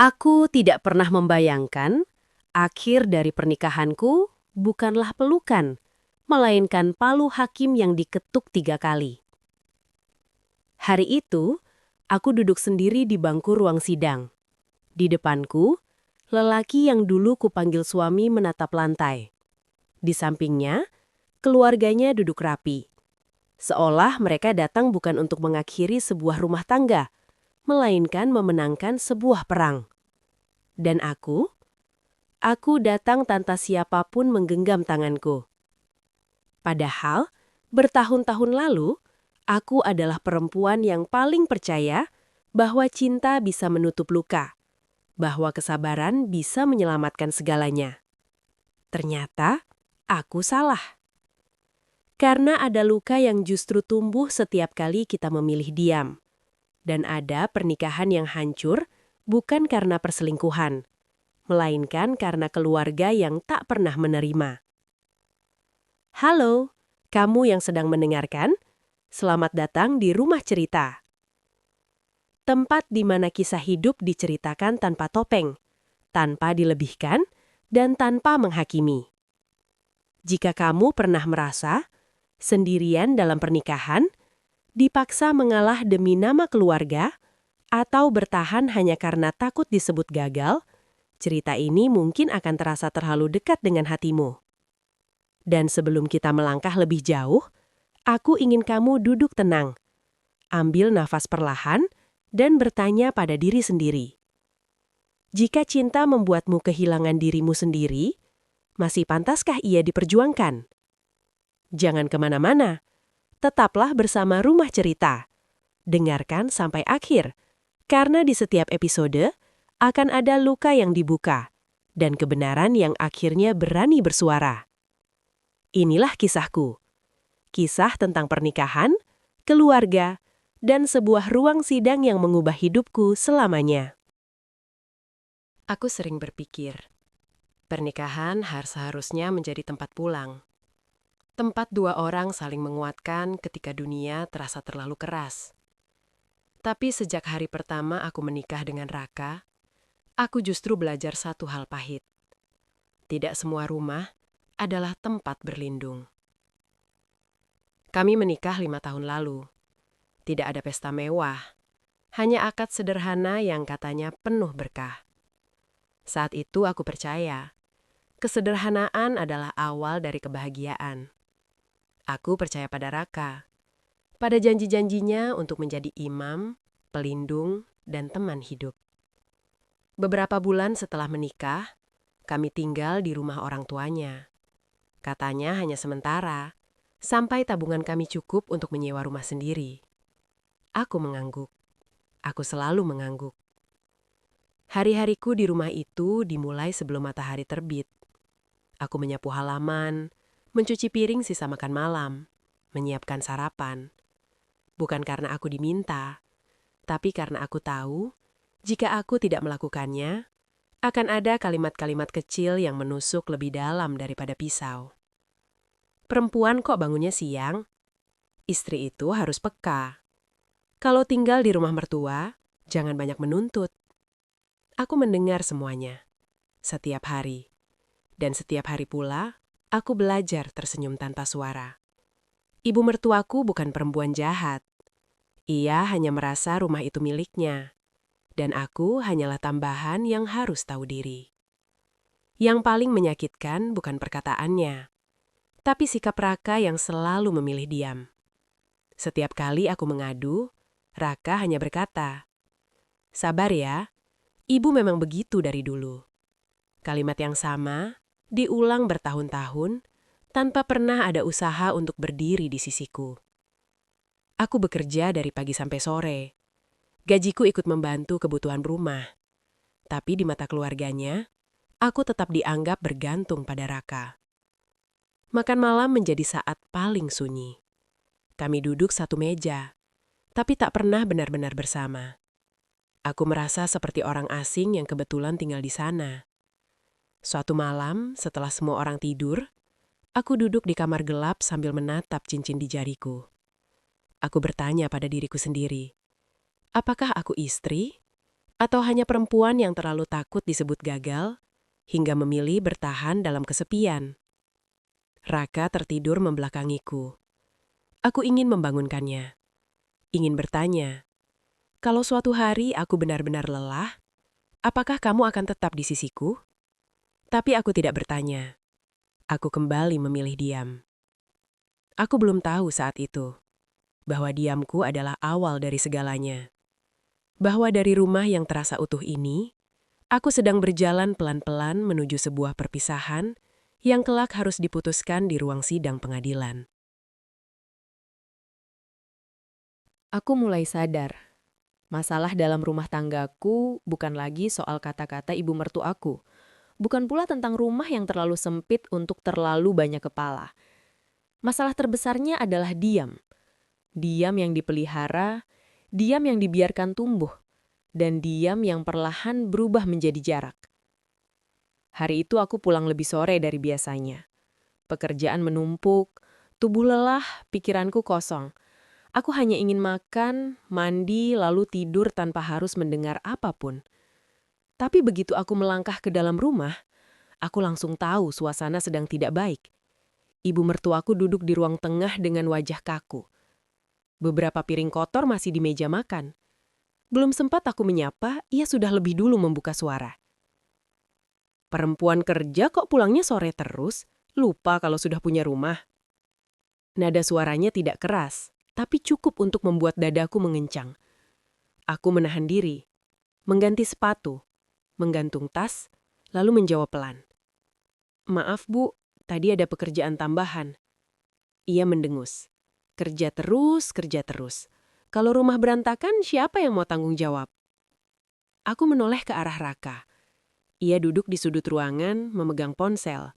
Aku tidak pernah membayangkan akhir dari pernikahanku bukanlah pelukan, melainkan palu hakim yang diketuk 3 kali. Hari itu, aku duduk sendiri di bangku ruang sidang. Di depanku, lelaki yang dulu kupanggil suami menatap lantai. Di sampingnya, keluarganya duduk rapi. Seolah mereka datang bukan untuk mengakhiri sebuah rumah tangga, melainkan memenangkan sebuah perang. Dan aku datang tanpa siapapun menggenggam tanganku. Padahal, bertahun-tahun lalu, aku adalah perempuan yang paling percaya bahwa cinta bisa menutup luka, bahwa kesabaran bisa menyelamatkan segalanya. Ternyata, aku salah. Karena ada luka yang justru tumbuh setiap kali kita memilih diam. Dan ada pernikahan yang hancur bukan karena perselingkuhan, melainkan karena keluarga yang tak pernah menerima. Halo, kamu yang sedang mendengarkan? Selamat datang di Rumah Cerita. Tempat di mana kisah hidup diceritakan tanpa topeng, tanpa dilebihkan, dan tanpa menghakimi. Jika kamu pernah merasa sendirian dalam pernikahan, dipaksa mengalah demi nama keluarga, atau bertahan hanya karena takut disebut gagal, cerita ini mungkin akan terasa terlalu dekat dengan hatimu. Dan sebelum kita melangkah lebih jauh, aku ingin kamu duduk tenang, ambil nafas perlahan, dan bertanya pada diri sendiri. Jika cinta membuatmu kehilangan dirimu sendiri, masih pantaskah ia diperjuangkan? Jangan kemana-mana, tetaplah bersama Rumah Cerita. Dengarkan sampai akhir, karena di setiap episode akan ada luka yang dibuka, dan kebenaran yang akhirnya berani bersuara. Inilah kisahku. Kisah tentang pernikahan, keluarga, dan sebuah ruang sidang yang mengubah hidupku selamanya. Aku sering berpikir, pernikahan seharusnya menjadi tempat pulang. Tempat dua orang saling menguatkan ketika dunia terasa terlalu keras. Tapi sejak hari pertama aku menikah dengan Raka, aku justru belajar satu hal pahit. Tidak semua rumah adalah tempat berlindung. Kami menikah 5 tahun lalu. Tidak ada pesta mewah, hanya akad sederhana yang katanya penuh berkah. Saat itu aku percaya, kesederhanaan adalah awal dari kebahagiaan. Aku percaya pada Raka, pada janji-janjinya untuk menjadi imam, pelindung, dan teman hidup. Beberapa bulan setelah menikah, kami tinggal di rumah orang tuanya. Katanya hanya sementara, sampai tabungan kami cukup untuk menyewa rumah sendiri. Aku mengangguk. Aku selalu mengangguk. Hari-hariku di rumah itu dimulai sebelum matahari terbit. Aku menyapu halaman, mencuci piring sisa makan malam, menyiapkan sarapan. Bukan karena aku diminta, tapi karena aku tahu, jika aku tidak melakukannya, akan ada kalimat-kalimat kecil yang menusuk lebih dalam daripada pisau. Perempuan kok bangunnya siang? Istri itu harus peka. Kalau tinggal di rumah mertua, jangan banyak menuntut. Aku mendengar semuanya, setiap hari. Dan setiap hari pula, aku belajar tersenyum tanpa suara. Ibu mertuaku bukan perempuan jahat. Ia hanya merasa rumah itu miliknya. Dan aku hanyalah tambahan yang harus tahu diri. Yang paling menyakitkan bukan perkataannya, tapi sikap Raka yang selalu memilih diam. Setiap kali aku mengadu, Raka hanya berkata, "Sabar ya, ibu memang begitu dari dulu." Kalimat yang sama, diulang bertahun-tahun, tanpa pernah ada usaha untuk berdiri di sisiku. Aku bekerja dari pagi sampai sore. Gajiku ikut membantu kebutuhan rumah. Tapi di mata keluarganya, aku tetap dianggap bergantung pada Raka. Makan malam menjadi saat paling sunyi. Kami duduk satu meja, tapi tak pernah benar-benar bersama. Aku merasa seperti orang asing yang kebetulan tinggal di sana. Suatu malam, setelah semua orang tidur, aku duduk di kamar gelap sambil menatap cincin di jariku. Aku bertanya pada diriku sendiri, apakah aku istri Atau hanya perempuan yang terlalu takut disebut gagal, hingga memilih bertahan dalam kesepian? Raka tertidur membelakangiku. Aku ingin membangunkannya. Ingin bertanya, kalau suatu hari aku benar-benar lelah, apakah kamu akan tetap di sisiku? Tapi aku tidak bertanya. Aku kembali memilih diam. Aku belum tahu saat itu bahwa diamku adalah awal dari segalanya. Bahwa dari rumah yang terasa utuh ini, aku sedang berjalan pelan-pelan menuju sebuah perpisahan yang kelak harus diputuskan di ruang sidang pengadilan. Aku mulai sadar, masalah dalam rumah tanggaku bukan lagi soal kata-kata ibu mertuaku. Bukan pula tentang rumah yang terlalu sempit untuk terlalu banyak kepala. Masalah terbesarnya adalah diam. Diam yang dipelihara, diam yang dibiarkan tumbuh, dan diam yang perlahan berubah menjadi jarak. Hari itu aku pulang lebih sore dari biasanya. Pekerjaan menumpuk, tubuh lelah, pikiranku kosong. Aku hanya ingin makan, mandi, lalu tidur tanpa harus mendengar apapun. Tapi begitu aku melangkah ke dalam rumah, aku langsung tahu suasana sedang tidak baik. Ibu mertuaku duduk di ruang tengah dengan wajah kaku. Beberapa piring kotor masih di meja makan. Belum sempat aku menyapa, ia sudah lebih dulu membuka suara. Perempuan kerja kok pulangnya sore terus? Lupa kalau sudah punya rumah. Nada suaranya tidak keras, tapi cukup untuk membuat dadaku mengencang. Aku menahan diri, mengganti sepatu, menggantung tas, lalu menjawab pelan. Maaf Bu, tadi ada pekerjaan tambahan. Ia mendengus. Kerja terus, kerja terus. Kalau rumah berantakan, siapa yang mau tanggung jawab? Aku menoleh ke arah Raka. Ia duduk di sudut ruangan, memegang ponsel.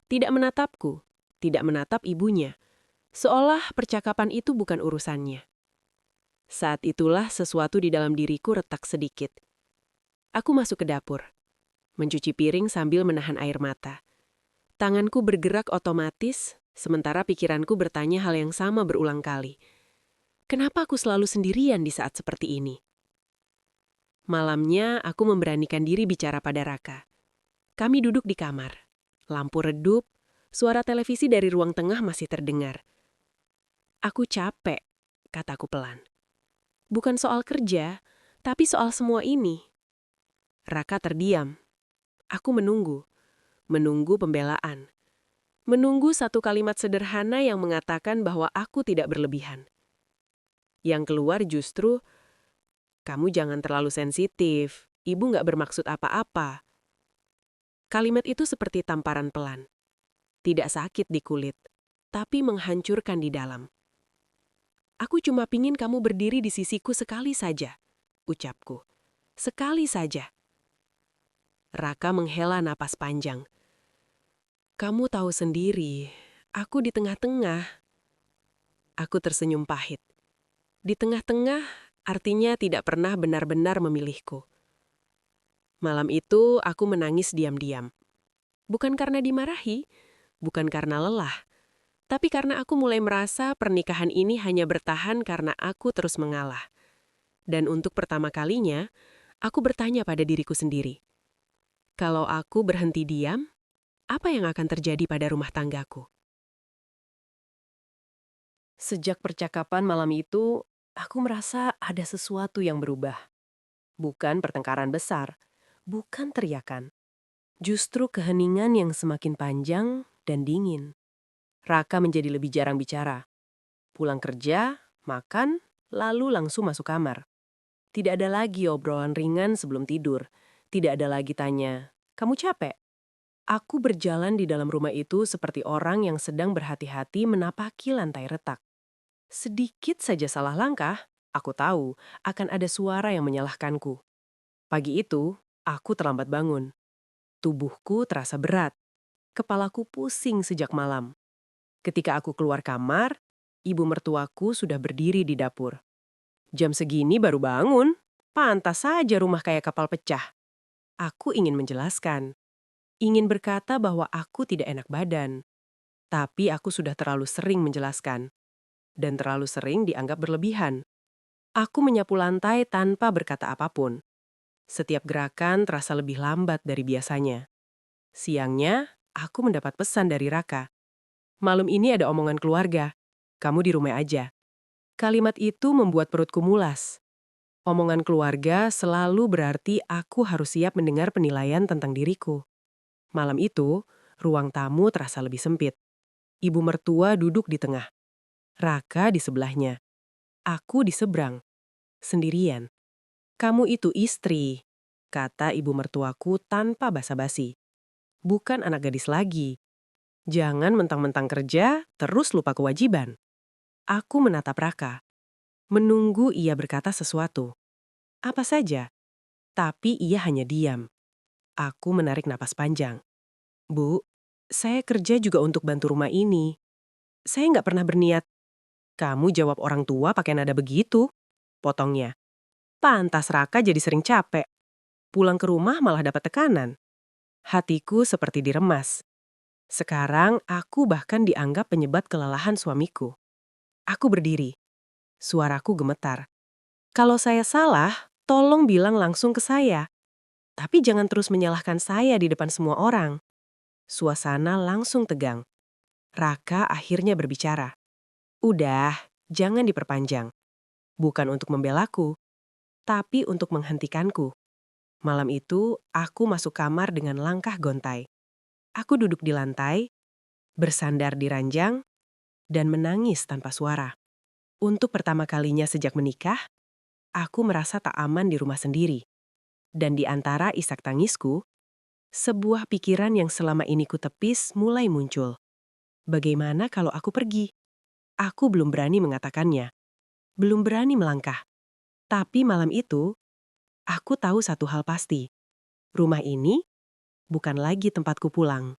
Tidak menatapku, tidak menatap ibunya. Seolah percakapan itu bukan urusannya. Saat itulah sesuatu di dalam diriku retak sedikit. Aku masuk ke dapur, mencuci piring sambil menahan air mata. Tanganku bergerak otomatis, sementara pikiranku bertanya hal yang sama berulang kali. Kenapa aku selalu sendirian di saat seperti ini? Malamnya, aku memberanikan diri bicara pada Raka. Kami duduk di kamar. Lampu redup, suara televisi dari ruang tengah masih terdengar. Aku capek, kataku pelan. Bukan soal kerja, tapi soal semua ini. Raka terdiam. Aku menunggu. Menunggu pembelaan. Menunggu satu kalimat sederhana yang mengatakan bahwa aku tidak berlebihan. Yang keluar justru, kamu jangan terlalu sensitif, ibu nggak bermaksud apa-apa. Kalimat itu seperti tamparan pelan. Tidak sakit di kulit, tapi menghancurkan di dalam. Aku cuma pingin kamu berdiri di sisiku sekali saja, ucapku. Sekali saja. Raka menghela napas panjang. Kamu tahu sendiri, aku di tengah-tengah. Aku tersenyum pahit. Di tengah-tengah artinya tidak pernah benar-benar memilihku. Malam itu aku menangis diam-diam. Bukan karena dimarahi, bukan karena lelah, tapi karena aku mulai merasa pernikahan ini hanya bertahan karena aku terus mengalah. Dan untuk pertama kalinya, aku bertanya pada diriku sendiri. Kalau aku berhenti diam, apa yang akan terjadi pada rumah tanggaku? Sejak percakapan malam itu, aku merasa ada sesuatu yang berubah. Bukan pertengkaran besar, bukan teriakan. Justru keheningan yang semakin panjang dan dingin. Raka menjadi lebih jarang bicara. Pulang kerja, makan, lalu langsung masuk kamar. Tidak ada lagi obrolan ringan sebelum tidur. Tidak ada lagi tanya, "Kamu capek?" Aku berjalan di dalam rumah itu seperti orang yang sedang berhati-hati menapaki lantai retak. Sedikit saja salah langkah, aku tahu akan ada suara yang menyalahkanku. Pagi itu, aku terlambat bangun. Tubuhku terasa berat. Kepalaku pusing sejak malam. Ketika aku keluar kamar, ibu mertuaku sudah berdiri di dapur. Jam segini baru bangun. Pantas saja rumah kayak kapal pecah. Aku ingin menjelaskan. Ingin berkata bahwa aku tidak enak badan. Tapi aku sudah terlalu sering menjelaskan. Dan terlalu sering dianggap berlebihan. Aku menyapu lantai tanpa berkata apapun. Setiap gerakan terasa lebih lambat dari biasanya. Siangnya, aku mendapat pesan dari Raka. Malam ini ada omongan keluarga. Kamu di rumah aja. Kalimat itu membuat perutku mulas. Omongan keluarga selalu berarti aku harus siap mendengar penilaian tentang diriku. Malam itu, ruang tamu terasa lebih sempit. Ibu mertua duduk di tengah. Raka di sebelahnya. Aku di seberang. Sendirian. Kamu itu istri, kata ibu mertuaku tanpa basa-basi. Bukan anak gadis lagi. Jangan mentang-mentang kerja, terus lupa kewajiban. Aku menatap Raka. Menunggu ia berkata sesuatu. Apa saja. Tapi ia hanya diam. Aku menarik napas panjang. Bu, saya kerja juga untuk bantu rumah ini. Saya nggak pernah berniat. Kamu jawab orang tua pakai nada begitu, potongnya. Pantas Raka jadi sering capek. Pulang ke rumah malah dapat tekanan. Hatiku seperti diremas. Sekarang aku bahkan dianggap penyebab kelelahan suamiku. Aku berdiri. Suaraku gemetar. Kalau saya salah, tolong bilang langsung ke saya. Tapi jangan terus menyalahkan saya di depan semua orang. Suasana langsung tegang. Raka akhirnya berbicara. Udah, jangan diperpanjang. Bukan untuk membelaku, tapi untuk menghentikanku. Malam itu, aku masuk kamar dengan langkah gontai. Aku duduk di lantai, bersandar di ranjang, dan menangis tanpa suara. Untuk pertama kalinya sejak menikah, aku merasa tak aman di rumah sendiri. Dan di antara isak tangisku, sebuah pikiran yang selama ini kutepis mulai muncul. Bagaimana kalau aku pergi? Aku belum berani mengatakannya. Belum berani melangkah. Tapi malam itu, aku tahu satu hal pasti. Rumah ini bukan lagi tempatku pulang.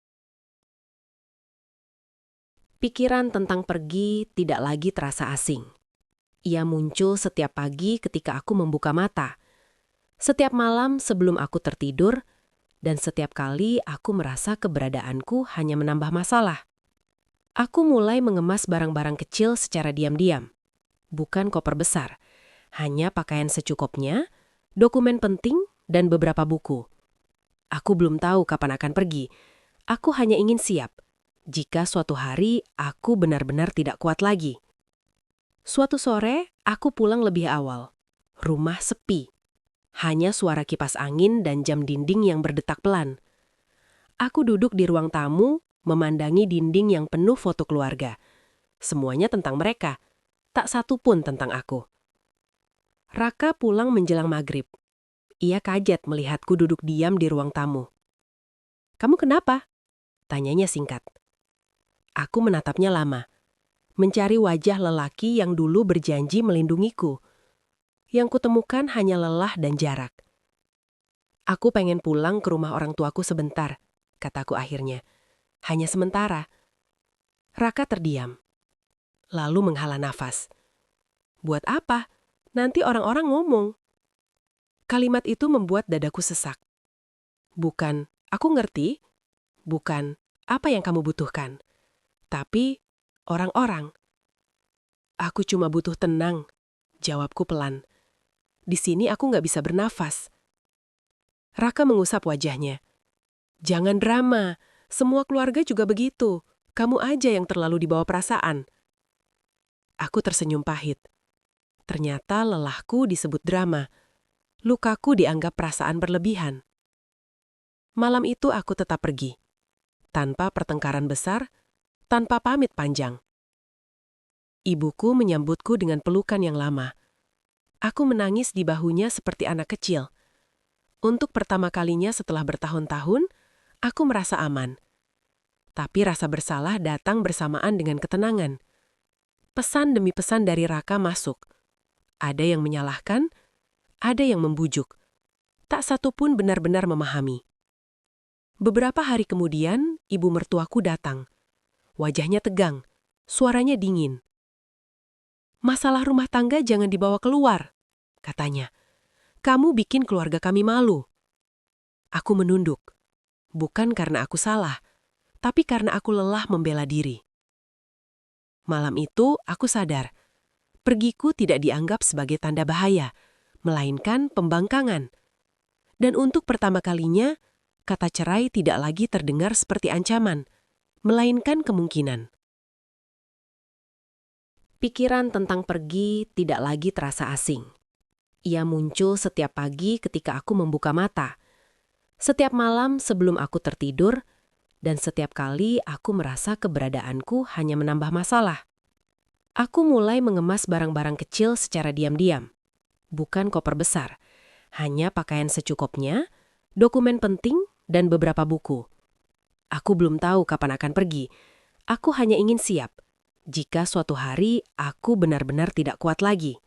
Pikiran tentang pergi tidak lagi terasa asing. Ia muncul setiap pagi ketika aku membuka mata. Setiap malam sebelum aku tertidur, dan setiap kali aku merasa keberadaanku hanya menambah masalah. Aku mulai mengemas barang-barang kecil secara diam-diam. Bukan koper besar, hanya pakaian secukupnya, dokumen penting, dan beberapa buku. Aku belum tahu kapan akan pergi. Aku hanya ingin siap jika suatu hari aku benar-benar tidak kuat lagi. Suatu sore, aku pulang lebih awal. Rumah sepi. Hanya suara kipas angin dan jam dinding yang berdetak pelan. Aku duduk di ruang tamu, memandangi dinding yang penuh foto keluarga. Semuanya tentang mereka. Tak satu pun tentang aku. Raka pulang menjelang maghrib. Ia kaget melihatku duduk diam di ruang tamu. "Kamu kenapa?" Tanyanya singkat. Aku menatapnya lama, mencari wajah lelaki yang dulu berjanji melindungiku. Yang kutemukan hanya lelah dan jarak. "Aku pengen pulang ke rumah orang tuaku sebentar," kataku akhirnya. "Hanya sementara." Raka terdiam, lalu menghela nafas. "Buat apa? Nanti orang-orang ngomong." Kalimat itu membuat dadaku sesak. Bukan, "Aku ngerti." Bukan, "Apa yang kamu butuhkan?" Tapi, orang-orang. "Aku cuma butuh tenang," jawabku pelan. "Di sini aku nggak bisa bernafas." Raka mengusap wajahnya. "Jangan drama, semua keluarga juga begitu. Kamu aja yang terlalu dibawa perasaan." Aku tersenyum pahit. Ternyata lelahku disebut drama. Lukaku dianggap perasaan berlebihan. Malam itu aku tetap pergi. Tanpa pertengkaran besar, tanpa pamit panjang. Ibuku menyambutku dengan pelukan yang lama. Aku menangis di bahunya seperti anak kecil. Untuk pertama kalinya setelah bertahun-tahun, aku merasa aman. Tapi rasa bersalah datang bersamaan dengan ketenangan. Pesan demi pesan dari Raka masuk. Ada yang menyalahkan, ada yang membujuk. Tak satu pun benar-benar memahami. Beberapa hari kemudian, ibu mertuaku datang. Wajahnya tegang, suaranya dingin. "Masalah rumah tangga jangan dibawa keluar," katanya. "Kamu bikin keluarga kami malu." Aku menunduk. Bukan karena aku salah, tapi karena aku lelah membela diri. Malam itu, aku sadar. Pergiku tidak dianggap sebagai tanda bahaya, melainkan pembangkangan. Dan untuk pertama kalinya, kata cerai tidak lagi terdengar seperti ancaman, melainkan kemungkinan. Pikiran tentang pergi tidak lagi terasa asing. Ia muncul setiap pagi ketika aku membuka mata, setiap malam sebelum aku tertidur, dan setiap kali aku merasa keberadaanku hanya menambah masalah. Aku mulai mengemas barang-barang kecil secara diam-diam. Bukan koper besar, hanya pakaian secukupnya, dokumen penting, dan beberapa buku. Aku belum tahu kapan akan pergi. Aku hanya ingin siap jika suatu hari aku benar-benar tidak kuat lagi.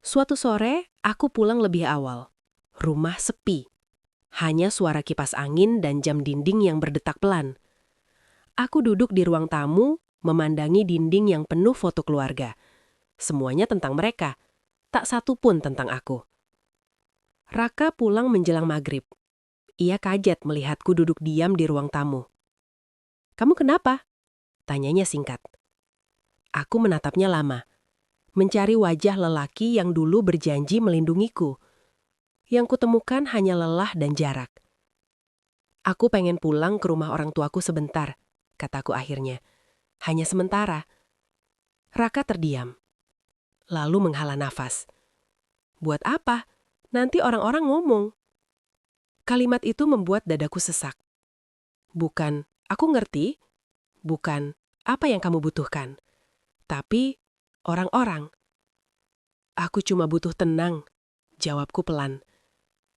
Suatu sore, aku pulang lebih awal. Rumah sepi. Hanya suara kipas angin dan jam dinding yang berdetak pelan. Aku duduk di ruang tamu, memandangi dinding yang penuh foto keluarga. Semuanya tentang mereka, tak satu pun tentang aku. Raka pulang menjelang maghrib. Ia kaget melihatku duduk diam di ruang tamu. "Kamu kenapa?" tanyanya singkat. Aku menatapnya lama, mencari wajah lelaki yang dulu berjanji melindungiku. Yang kutemukan hanya lelah dan jarak. "Aku pengen pulang ke rumah orang tuaku sebentar," kataku akhirnya. "Hanya sementara." Raka terdiam, lalu menghela nafas. "Buat apa? Nanti orang-orang ngomong." Kalimat itu membuat dadaku sesak. Bukan, "Aku ngerti." Bukan, "Apa yang kamu butuhkan?" Tapi, orang-orang. "Aku cuma butuh tenang," jawabku pelan.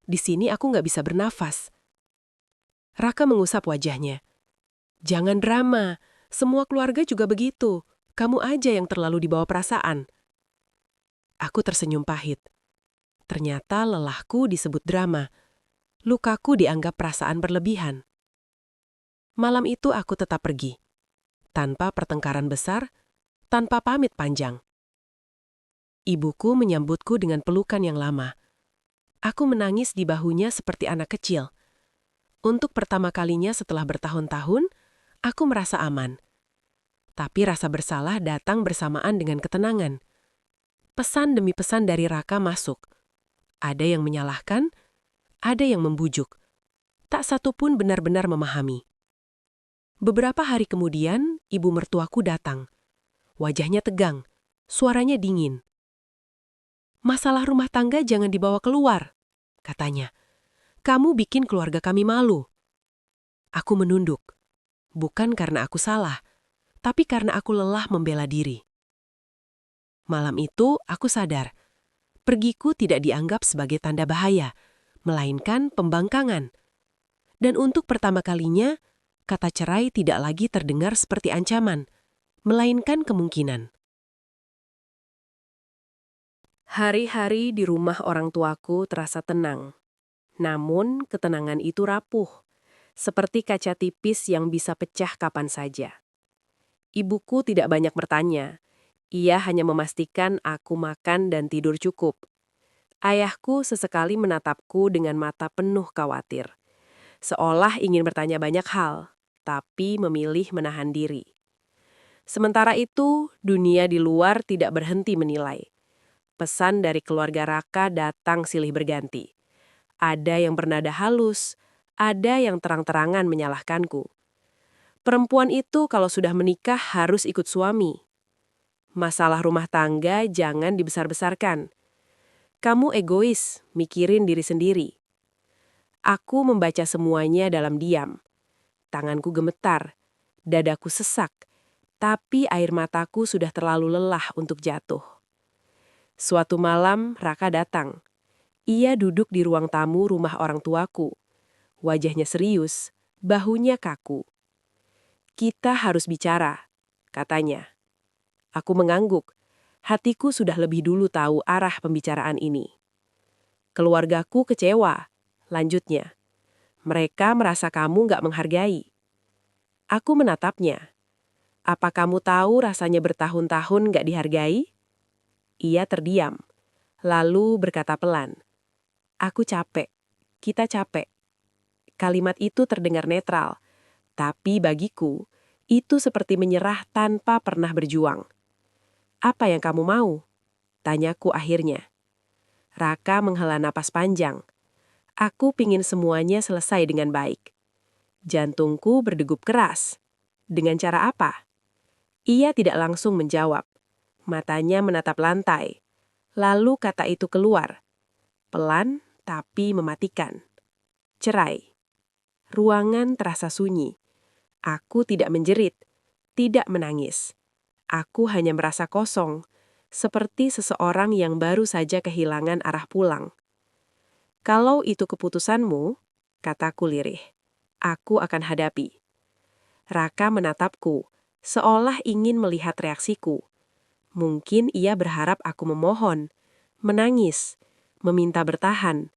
"Di sini aku nggak bisa bernafas." Raka mengusap wajahnya. "Jangan drama, semua keluarga juga begitu. Kamu aja yang terlalu dibawa perasaan." Aku tersenyum pahit. Ternyata lelahku disebut drama. Lukaku dianggap perasaan berlebihan. Malam itu aku tetap pergi. Tanpa pertengkaran besar, tanpa pamit panjang. Ibuku menyambutku dengan pelukan yang lama. Aku menangis di bahunya seperti anak kecil. Untuk pertama kalinya setelah bertahun-tahun, aku merasa aman. Tapi rasa bersalah datang bersamaan dengan ketenangan. Pesan demi pesan dari Raka masuk. Ada yang menyalahkan, ada yang membujuk. Tak satu pun benar-benar memahami. Beberapa hari kemudian, ibu mertuaku datang. Wajahnya tegang, suaranya dingin. "Masalah rumah tangga jangan dibawa keluar," katanya. "Kamu bikin keluarga kami malu." Aku menunduk. Bukan karena aku salah, tapi karena aku lelah membela diri. Malam itu, aku sadar. Pergiku tidak dianggap sebagai tanda bahaya, melainkan pembangkangan. Dan untuk pertama kalinya, kata cerai tidak lagi terdengar seperti ancaman, melainkan kemungkinan. Hari-hari di rumah orang tuaku terasa tenang. Namun, ketenangan itu rapuh, seperti kaca tipis yang bisa pecah kapan saja. Ibuku tidak banyak bertanya. Ia hanya memastikan aku makan dan tidur cukup. Ayahku sesekali menatapku dengan mata penuh khawatir. Seolah ingin bertanya banyak hal, tapi memilih menahan diri. Sementara itu, dunia di luar tidak berhenti menilai. Pesan dari keluarga Raka datang silih berganti. Ada yang bernada halus, ada yang terang-terangan menyalahkanku. Perempuan itu kalau sudah menikah harus ikut suami. Masalah rumah tangga jangan dibesar-besarkan. Kamu egois, mikirin diri sendiri. Aku membaca semuanya dalam diam. Tanganku gemetar, dadaku sesak, tapi air mataku sudah terlalu lelah untuk jatuh. Suatu malam, Raka datang. Ia duduk di ruang tamu rumah orang tuaku. Wajahnya serius, bahunya kaku. "Kita harus bicara," katanya. Aku mengangguk. Hatiku sudah lebih dulu tahu arah pembicaraan ini. "Keluargaku kecewa," lanjutnya. "Mereka merasa kamu nggak menghargai." Aku menatapnya. "Apa kamu tahu rasanya bertahun-tahun nggak dihargai?" Ia terdiam, lalu berkata pelan, "Aku capek, kita capek." Kalimat itu terdengar netral, tapi bagiku, itu seperti menyerah tanpa pernah berjuang. "Apa yang kamu mau?" tanyaku akhirnya. Raka menghela napas panjang. Aku pingin semuanya selesai dengan baik. Jantungku berdegup keras. Dengan cara apa? Ia tidak langsung menjawab. Matanya menatap lantai. Lalu kata itu keluar. Pelan tapi mematikan. Cerai. Ruangan terasa sunyi. Aku tidak menjerit, tidak menangis. Aku hanya merasa kosong, seperti seseorang yang baru saja kehilangan arah pulang. Kalau itu keputusanmu, kataku lirih, aku akan hadapi. Raka menatapku, seolah ingin melihat reaksiku. Mungkin ia berharap aku memohon, menangis, meminta bertahan.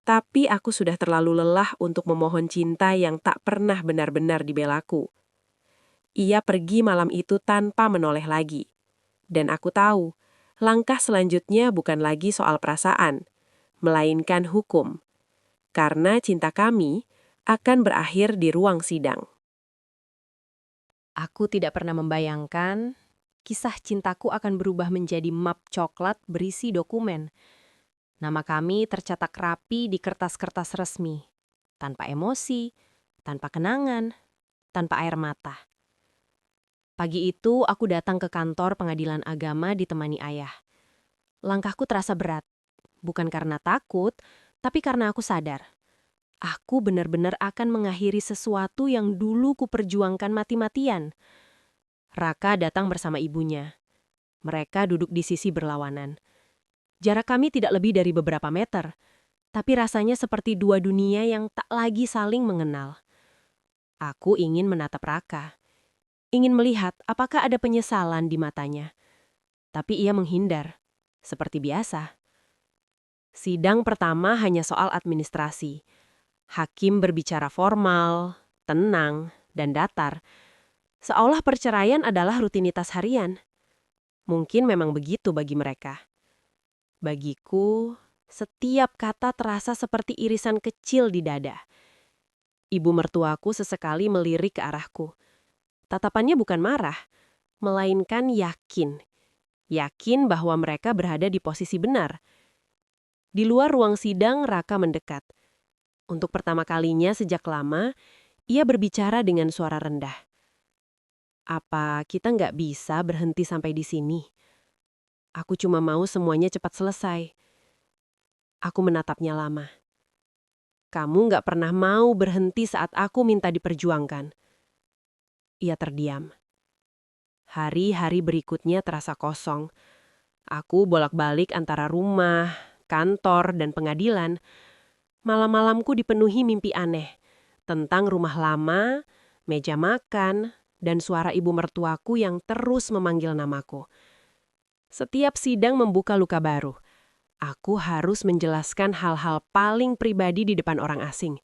Tapi aku sudah terlalu lelah untuk memohon cinta yang tak pernah benar-benar dibelaku. Ia pergi malam itu tanpa menoleh lagi. Dan aku tahu, langkah selanjutnya bukan lagi soal perasaan, melainkan hukum. Karena cinta kami akan berakhir di ruang sidang. Aku tidak pernah membayangkan kisah cintaku akan berubah menjadi map coklat berisi dokumen. Nama kami tercetak rapi di kertas-kertas resmi, tanpa emosi, tanpa kenangan, tanpa air mata. Pagi itu aku datang ke kantor pengadilan agama ditemani ayah. Langkahku terasa berat, bukan karena takut, tapi karena aku sadar. Aku benar-benar akan mengakhiri sesuatu yang dulu kuperjuangkan mati-matian. Raka datang bersama ibunya. Mereka duduk di sisi berlawanan. Jarak kami tidak lebih dari beberapa meter, tapi rasanya seperti dua dunia yang tak lagi saling mengenal. Aku ingin menatap Raka. Ingin melihat apakah ada penyesalan di matanya. Tapi ia menghindar, seperti biasa. Sidang pertama hanya soal administrasi. Hakim berbicara formal, tenang, dan datar. Seolah perceraian adalah rutinitas harian. Mungkin memang begitu bagi mereka. Bagiku, setiap kata terasa seperti irisan kecil di dada. Ibu mertuaku sesekali melirik ke arahku. Tatapannya bukan marah, melainkan yakin. Yakin bahwa mereka berada di posisi benar. Di luar ruang sidang, Raka mendekat. Untuk pertama kalinya sejak lama, ia berbicara dengan suara rendah. Apa kita nggak bisa berhenti sampai di sini? Aku cuma mau semuanya cepat selesai. Aku menatapnya lama. Kamu nggak pernah mau berhenti saat aku minta diperjuangkan. Ia terdiam. Hari-hari berikutnya terasa kosong. Aku bolak-balik antara rumah, kantor, dan pengadilan. Malam-malamku dipenuhi mimpi aneh. Tentang rumah lama, meja makan, dan suara ibu mertuaku yang terus memanggil namaku. Setiap sidang membuka luka baru. Aku harus menjelaskan hal-hal paling pribadi di depan orang asing.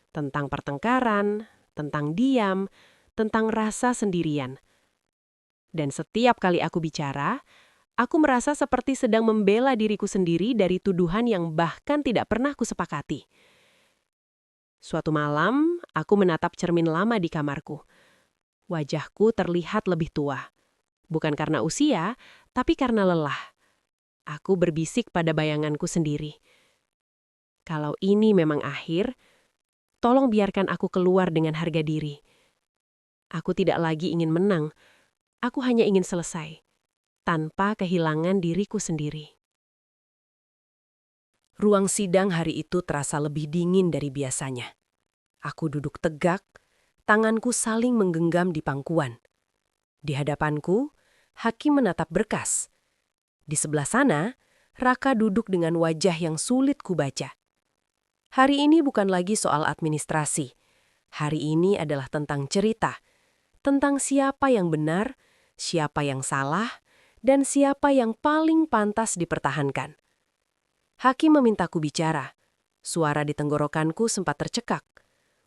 Tentang pertengkaran, tentang diam, tentang rasa sendirian. Dan setiap kali aku bicara, aku merasa seperti sedang membela diriku sendiri dari tuduhan yang bahkan tidak pernah kusepakati. Suatu malam, aku menatap cermin lama di kamarku. Wajahku terlihat lebih tua. Bukan karena usia, tapi karena lelah. Aku berbisik pada bayanganku sendiri. Kalau ini memang akhir, tolong biarkan aku keluar dengan harga diri. Aku tidak lagi ingin menang, aku hanya ingin selesai, tanpa kehilangan diriku sendiri. Ruang sidang hari itu terasa lebih dingin dari biasanya. Aku duduk tegak, tanganku saling menggenggam di pangkuan. Di hadapanku, hakim menatap berkas. Di sebelah sana, Raka duduk dengan wajah yang sulit kubaca. Hari ini bukan lagi soal administrasi. Hari ini adalah tentang cerita. Tentang siapa yang benar, siapa yang salah, dan siapa yang paling pantas dipertahankan. Hakim memintaku bicara. Suara di tenggorokanku sempat tercekak.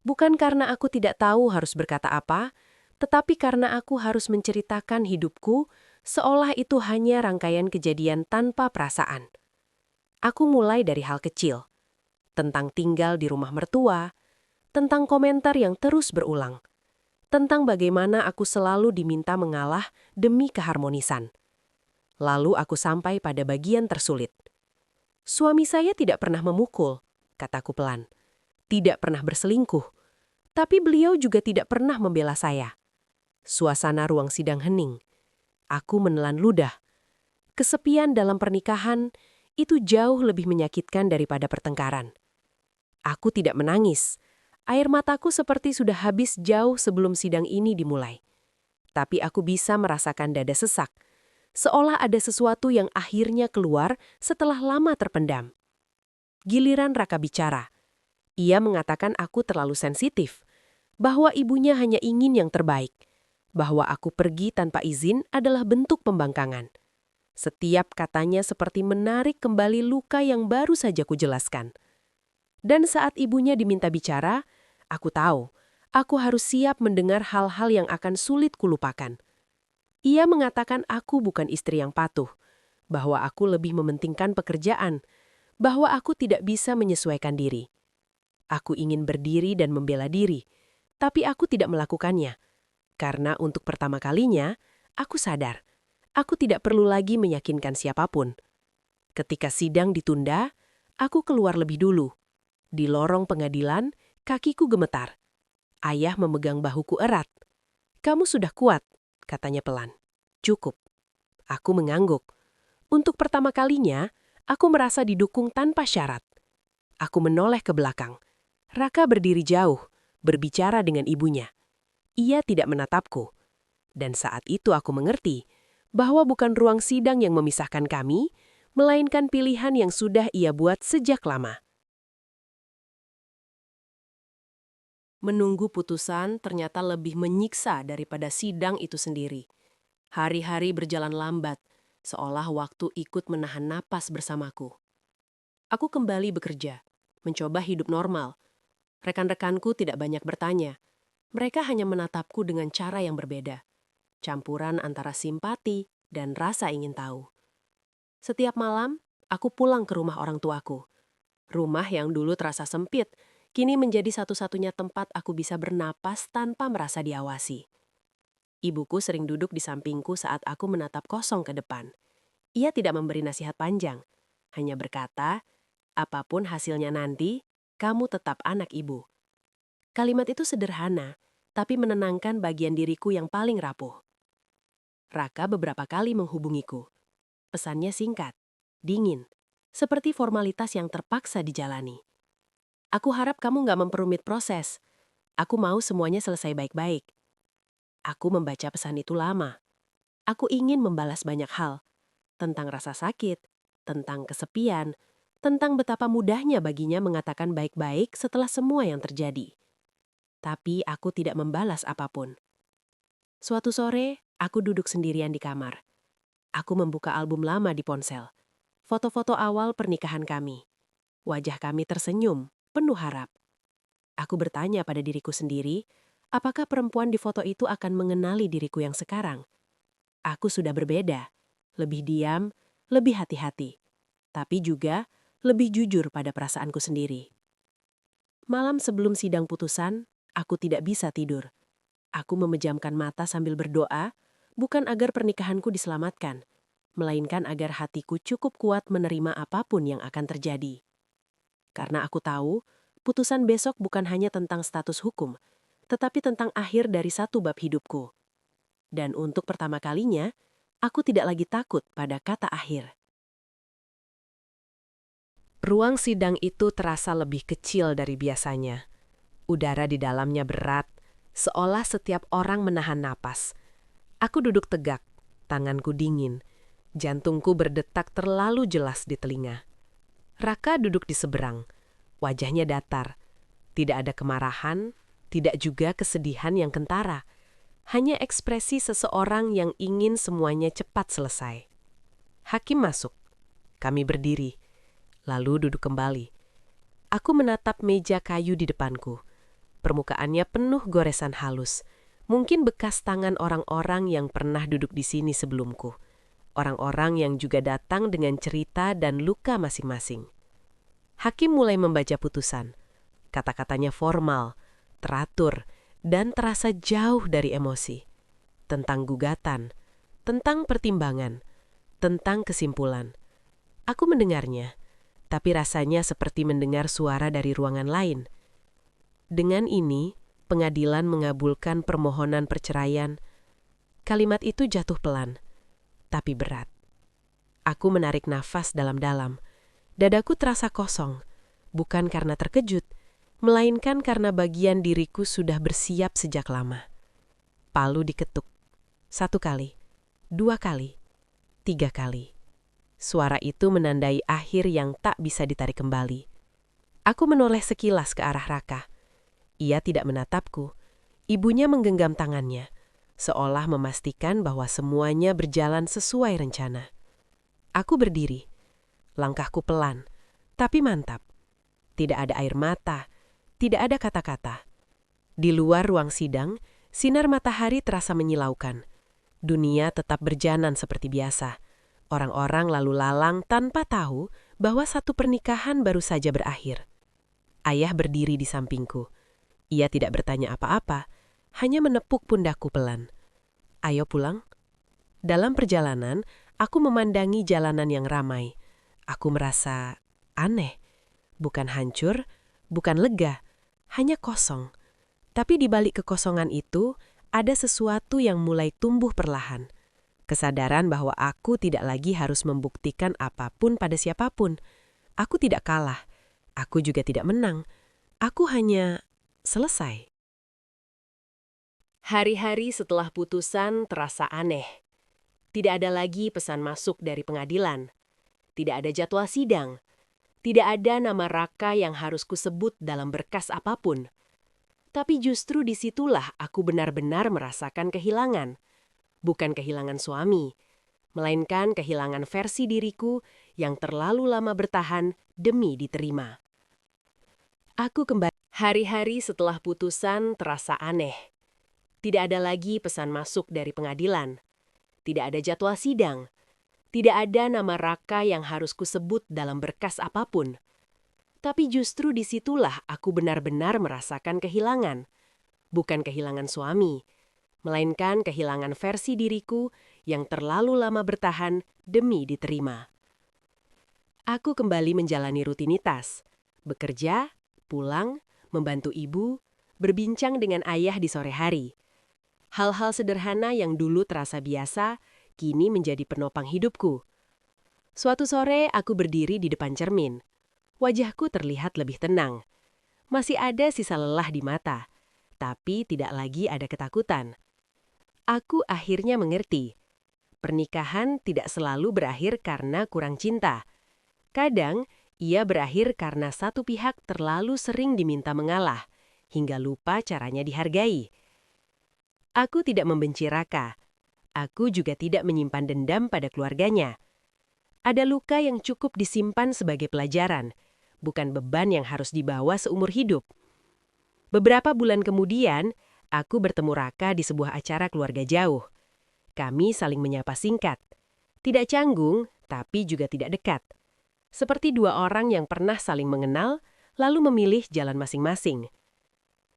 Bukan karena aku tidak tahu harus berkata apa, tetapi karena aku harus menceritakan hidupku seolah itu hanya rangkaian kejadian tanpa perasaan. Aku mulai dari hal kecil. Tentang tinggal di rumah mertua, tentang komentar yang terus berulang, tentang bagaimana aku selalu diminta mengalah demi keharmonisan. Lalu aku sampai pada bagian tersulit. Suami saya tidak pernah memukul, kataku pelan. Tidak pernah berselingkuh. Tapi beliau juga tidak pernah membela saya. Suasana ruang sidang hening. Aku menelan ludah. Kesepian dalam pernikahan itu jauh lebih menyakitkan daripada pertengkaran. Aku tidak menangis. Air mataku seperti sudah habis jauh sebelum sidang ini dimulai. Tapi aku bisa merasakan dada sesak. Seolah ada sesuatu yang akhirnya keluar setelah lama terpendam. Giliran Raka bicara. Ia mengatakan aku terlalu sensitif. Bahwa ibunya hanya ingin yang terbaik. Bahwa aku pergi tanpa izin adalah bentuk pembangkangan. Setiap katanya seperti menarik kembali luka yang baru saja kujelaskan. Dan saat ibunya diminta bicara, aku tahu, aku harus siap mendengar hal-hal yang akan sulit kulupakan. Ia mengatakan aku bukan istri yang patuh, bahwa aku lebih mementingkan pekerjaan, bahwa aku tidak bisa menyesuaikan diri. Aku ingin berdiri dan membela diri, tapi aku tidak melakukannya. Karena untuk pertama kalinya, aku sadar, aku tidak perlu lagi meyakinkan siapapun. Ketika sidang ditunda, aku keluar lebih dulu. Di lorong pengadilan, kakiku gemetar. Ayah memegang bahuku erat. "Kamu sudah kuat," katanya pelan. "Cukup." Aku mengangguk. Untuk pertama kalinya, aku merasa didukung tanpa syarat. Aku menoleh ke belakang. Raka berdiri jauh, berbicara dengan ibunya. Ia tidak menatapku. Dan saat itu aku mengerti bahwa bukan ruang sidang yang memisahkan kami, melainkan pilihan yang sudah ia buat sejak lama. Menunggu putusan ternyata lebih menyiksa daripada sidang itu sendiri. Hari-hari berjalan lambat, seolah waktu ikut menahan napas bersamaku. Aku kembali bekerja, mencoba hidup normal. Rekan-rekanku tidak banyak bertanya. Mereka hanya menatapku dengan cara yang berbeda. Campuran antara simpati dan rasa ingin tahu. Setiap malam, aku pulang ke rumah orang tuaku. Rumah yang dulu terasa sempit, kini menjadi satu-satunya tempat aku bisa bernapas tanpa merasa diawasi. Ibuku sering duduk di sampingku saat aku menatap kosong ke depan. Ia tidak memberi nasihat panjang, hanya berkata, "Apapun hasilnya nanti, kamu tetap anak ibu." Kalimat itu sederhana, tapi menenangkan bagian diriku yang paling rapuh. Raka beberapa kali menghubungiku. Pesannya singkat, dingin, seperti formalitas yang terpaksa dijalani. "Aku harap kamu gak memperumit proses. Aku mau semuanya selesai baik-baik." Aku membaca pesan itu lama. Aku ingin membalas banyak hal. Tentang rasa sakit, tentang kesepian, tentang betapa mudahnya baginya mengatakan baik-baik setelah semua yang terjadi. Tapi aku tidak membalas apapun. Suatu sore, aku duduk sendirian di kamar. Aku membuka album lama di ponsel. Foto-foto awal pernikahan kami. Wajah kami tersenyum, penuh harap. Aku bertanya pada diriku sendiri, apakah perempuan di foto itu akan mengenali diriku yang sekarang? Aku sudah berbeda, lebih diam, lebih hati-hati, tapi juga lebih jujur pada perasaanku sendiri. Malam sebelum sidang putusan, aku tidak bisa tidur. Aku memejamkan mata sambil berdoa, bukan agar pernikahanku diselamatkan, melainkan agar hatiku cukup kuat menerima apapun yang akan terjadi. Karena aku tahu, putusan besok bukan hanya tentang status hukum, tetapi tentang akhir dari satu bab hidupku. Dan untuk pertama kalinya, aku tidak lagi takut pada kata akhir. Ruang sidang itu terasa lebih kecil dari biasanya. Udara di dalamnya berat, seolah setiap orang menahan napas. Aku duduk tegak, tanganku dingin, jantungku berdetak terlalu jelas di telinga. Raka duduk di seberang, wajahnya datar. Tidak ada kemarahan, tidak juga kesedihan yang kentara. Hanya ekspresi seseorang yang ingin semuanya cepat selesai. Hakim masuk. Kami berdiri, lalu duduk kembali. Aku menatap meja kayu di depanku. Permukaannya penuh goresan halus. Mungkin bekas tangan orang-orang yang pernah duduk di sini sebelumku. Orang-orang yang juga datang dengan cerita dan luka masing-masing. Hakim mulai membaca putusan. Kata-katanya formal, teratur, dan terasa jauh dari emosi. Tentang gugatan, tentang pertimbangan, tentang kesimpulan. Aku mendengarnya, tapi rasanya seperti mendengar suara dari ruangan lain. Dengan ini, pengadilan mengabulkan permohonan perceraian. Kalimat itu jatuh pelan, tapi berat. Aku menarik nafas dalam-dalam. Dadaku terasa kosong, bukan karena terkejut, melainkan karena bagian diriku sudah bersiap sejak lama. Palu diketuk. 1 kali, 2 kali, 3 kali. Suara itu menandai akhir yang tak bisa ditarik kembali. Aku menoleh sekilas ke arah Raka. Ia tidak menatapku. Ibunya menggenggam tangannya, seolah memastikan bahwa semuanya berjalan sesuai rencana. Aku berdiri. Langkahku pelan, tapi mantap. Tidak ada air mata, tidak ada kata-kata. Di luar ruang sidang, sinar matahari terasa menyilaukan. Dunia tetap berjalan seperti biasa. Orang-orang lalu lalang tanpa tahu bahwa satu pernikahan baru saja berakhir. Ayah berdiri di sampingku. Ia tidak bertanya apa-apa, hanya menepuk pundakku pelan. Ayo pulang. Dalam perjalanan, aku memandangi jalanan yang ramai. Aku merasa aneh. Bukan hancur, bukan lega, hanya kosong. Tapi di balik kekosongan itu, ada sesuatu yang mulai tumbuh perlahan. Kesadaran bahwa aku tidak lagi harus membuktikan apapun pada siapapun. Aku tidak kalah. Aku juga tidak menang. Aku hanya selesai. Hari-hari setelah putusan terasa aneh. Tidak ada lagi pesan masuk dari pengadilan. Tidak ada jadwal sidang. Tidak ada nama Raka yang harus kusebut dalam berkas apapun. Tapi justru disitulah aku benar-benar merasakan kehilangan. Bukan kehilangan suami, melainkan kehilangan versi diriku yang terlalu lama bertahan demi diterima. Aku kembali. Hari-hari setelah putusan terasa aneh. Tidak ada lagi pesan masuk dari pengadilan. Tidak ada jadwal sidang. Tidak ada nama Raka yang harus kusebut dalam berkas apapun. Tapi justru disitulah aku benar-benar merasakan kehilangan. Bukan kehilangan suami, melainkan kehilangan versi diriku yang terlalu lama bertahan demi diterima. Aku kembali menjalani rutinitas, bekerja, pulang, membantu ibu, berbincang dengan ayah di sore hari. Hal-hal sederhana yang dulu terasa biasa, kini menjadi penopang hidupku. Suatu sore aku berdiri di depan cermin. Wajahku terlihat lebih tenang. Masih ada sisa lelah di mata, tapi tidak lagi ada ketakutan. Aku akhirnya mengerti. Pernikahan tidak selalu berakhir karena kurang cinta. Kadang, ia berakhir karena satu pihak terlalu sering diminta mengalah, hingga lupa caranya dihargai. Aku tidak membenci Raka. Aku juga tidak menyimpan dendam pada keluarganya. Ada luka yang cukup disimpan sebagai pelajaran, bukan beban yang harus dibawa seumur hidup. Beberapa bulan kemudian, aku bertemu Raka di sebuah acara keluarga jauh. Kami saling menyapa singkat. Tidak canggung, tapi juga tidak dekat. Seperti dua orang yang pernah saling mengenal, lalu memilih jalan masing-masing.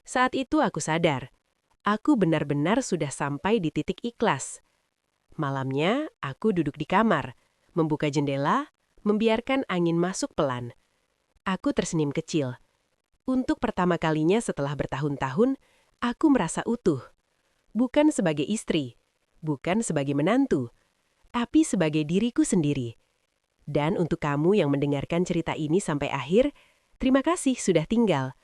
Saat itu aku sadar, aku benar-benar sudah sampai di titik ikhlas. Malamnya, aku duduk di kamar, membuka jendela, membiarkan angin masuk pelan. Aku tersenyum kecil. Untuk pertama kalinya setelah bertahun-tahun, aku merasa utuh. Bukan sebagai istri, bukan sebagai menantu, tapi sebagai diriku sendiri. Dan untuk kamu yang mendengarkan cerita ini sampai akhir, terima kasih sudah tinggal.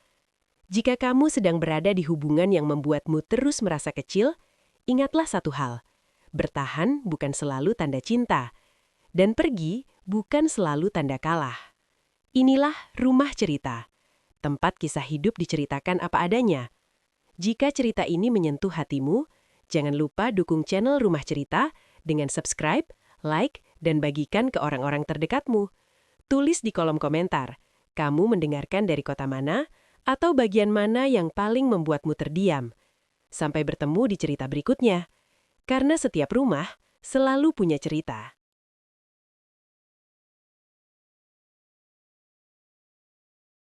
Jika kamu sedang berada di hubungan yang membuatmu terus merasa kecil, ingatlah satu hal. Bertahan bukan selalu tanda cinta, dan pergi bukan selalu tanda kalah. Inilah Rumah Cerita, tempat kisah hidup diceritakan apa adanya. Jika cerita ini menyentuh hatimu, jangan lupa dukung channel Rumah Cerita dengan subscribe, like, dan bagikan ke orang-orang terdekatmu. Tulis di kolom komentar, kamu mendengarkan dari kota mana atau bagian mana yang paling membuatmu terdiam. Sampai bertemu di cerita berikutnya, karena setiap rumah selalu punya cerita.